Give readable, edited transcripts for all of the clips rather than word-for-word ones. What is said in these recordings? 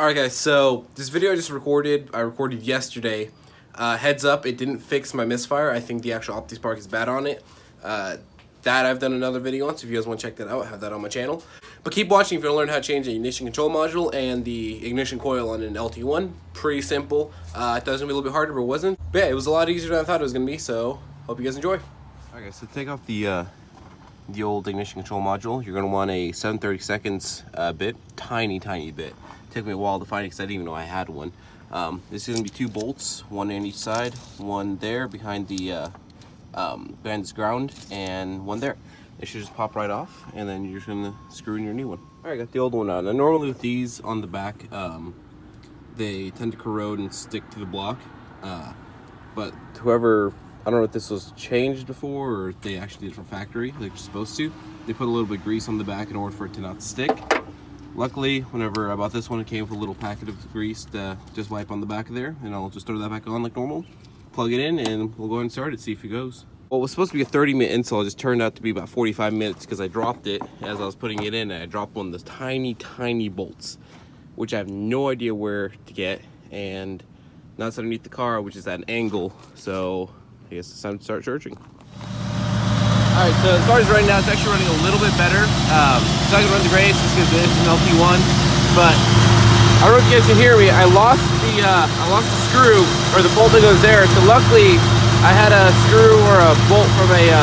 Alright guys, so this video I recorded yesterday. Heads up, it didn't fix my misfire. I think the actual OptiSpark is bad on it. That I've done another video on, so if you guys want to check that out, I have that on my channel. But keep watching if you want to learn how to change the ignition control module and the ignition coil on an LT1. Pretty simple. I thought it was going to be a little bit harder, but it wasn't. But yeah, it was a lot easier than I thought it was going to be, so hope you guys enjoy. Alright guys, so to take off the old ignition control module, you're going to want a 7/32 bit, tiny bit. It took me a while to find it because I didn't even know I had one. This is going to be 2 bolts, one on each side, one there behind the behind this ground, and one there. It should just pop right off, and then you're just going to screw in your new one. Alright, I got the old one on. Now normally with these on the back, they tend to corrode and stick to the block, but whoever, I don't know if this was changed before or if they actually did it from factory, like you're supposed to. They put a little bit of grease on the back in order for it to not stick. Luckily, whenever I bought this one, it came with a little packet of grease to just wipe on the back of there, and I'll just throw that back on like normal, plug it in, and we'll go ahead and start it, see if it goes. Well, it was supposed to be a 30-minute install. It just turned out to be about 45 minutes because I dropped it as I was putting it in, and I dropped one of those tiny bolts, which I have no idea where to get, and now it's underneath the car, which is at an angle, so I guess it's time to start searching. Alright, so as far as right now, it's actually running a little bit better. It's not going to run the greatest just because it's an LT1, but I don't know if you guys can hear me. I lost the screw, or the bolt that goes there, so luckily I had a screw or a bolt from a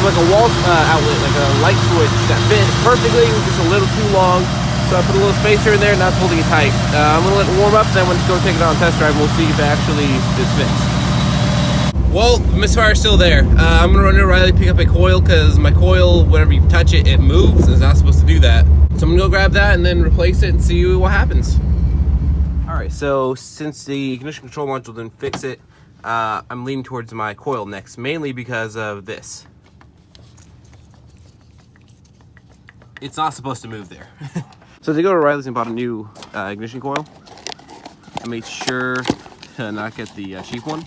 like a wall outlet, like a light switch that fit perfectly. It was just a little too long, so I put a little spacer in there, and that's holding it tight. I'm going to let it warm up, then when it's going to take it on a test drive, we'll see if it actually is fixed. Well, the misfire is still there. I'm going to run to Riley, pick up a coil, because my coil, whenever you touch it, it moves, and it's not supposed to do that. So I'm going to go grab that and then replace it and see what happens. Alright, so since the ignition control module didn't fix it, I'm leaning towards my coil next, mainly because of this. It's not supposed to move there. So to go to Riley's and bought a new ignition coil. I made sure to not get the cheap one.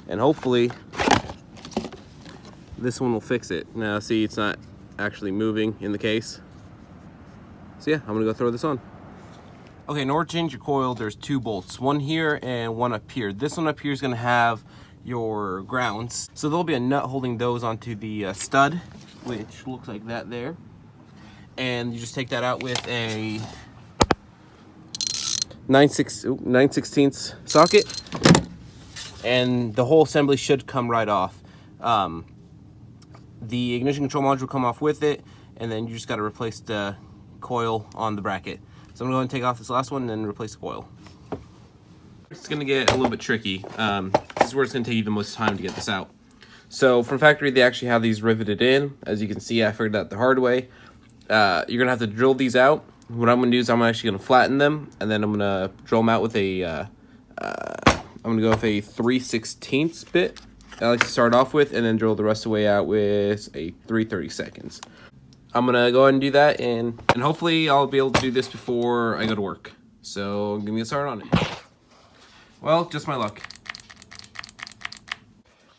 And hopefully this one will fix it. Now see, it's not actually moving in the case. So yeah, I'm gonna go throw this on. Okay, in order to change your coil, there's 2 bolts, one here and one up here. This one up here is gonna have your grounds. So there'll be a nut holding those onto the stud, which looks like that there. And you just take that out with a 9/16 socket. And the whole assembly should come right off. The ignition control module will come off with it, and then you just got to replace the coil on the bracket. So I'm going to go ahead and take off this last one and then replace the coil. It's going to get a little bit tricky. This is where it's going to take you the most time to get this out. So from factory, they actually have these riveted in. As you can see, I figured out the hard way. You're going to have to drill these out. What I'm going to do is I'm actually going to flatten them, and then I'm going to drill them out with a I'm going to go with a 3/16 bit. I like to start off with, and then drill the rest of the way out with a 3/32. I'm going to go ahead and do that, and hopefully I'll be able to do this before I go to work. So I'm going to get started on it. Well, just my luck.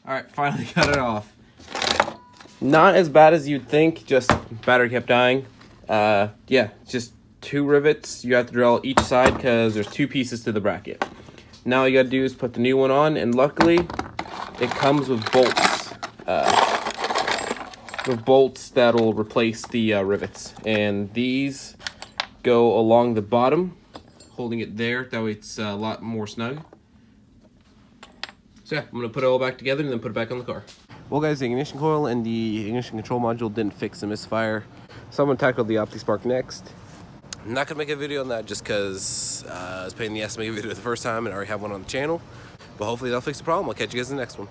Alright, finally got it off. Not as bad as you'd think, just battery kept dying. Yeah, just 2 rivets. You have to drill each side because there's 2 pieces to the bracket. Now all you gotta do is put the new one on, and luckily it comes with bolts. That'll replace the rivets, and these go along the bottom, holding it there. That way it's a lot more snug. So yeah, I'm gonna put it all back together and then put it back on the car. Well guys, the ignition coil and the ignition control module didn't fix the misfire, so I'm gonna tackle the OptiSpark next. I'm not going to make a video on that just because I was paying the ass to make a video the first time and I already have one on the channel. But hopefully that'll fix the problem. I'll catch you guys in the next one.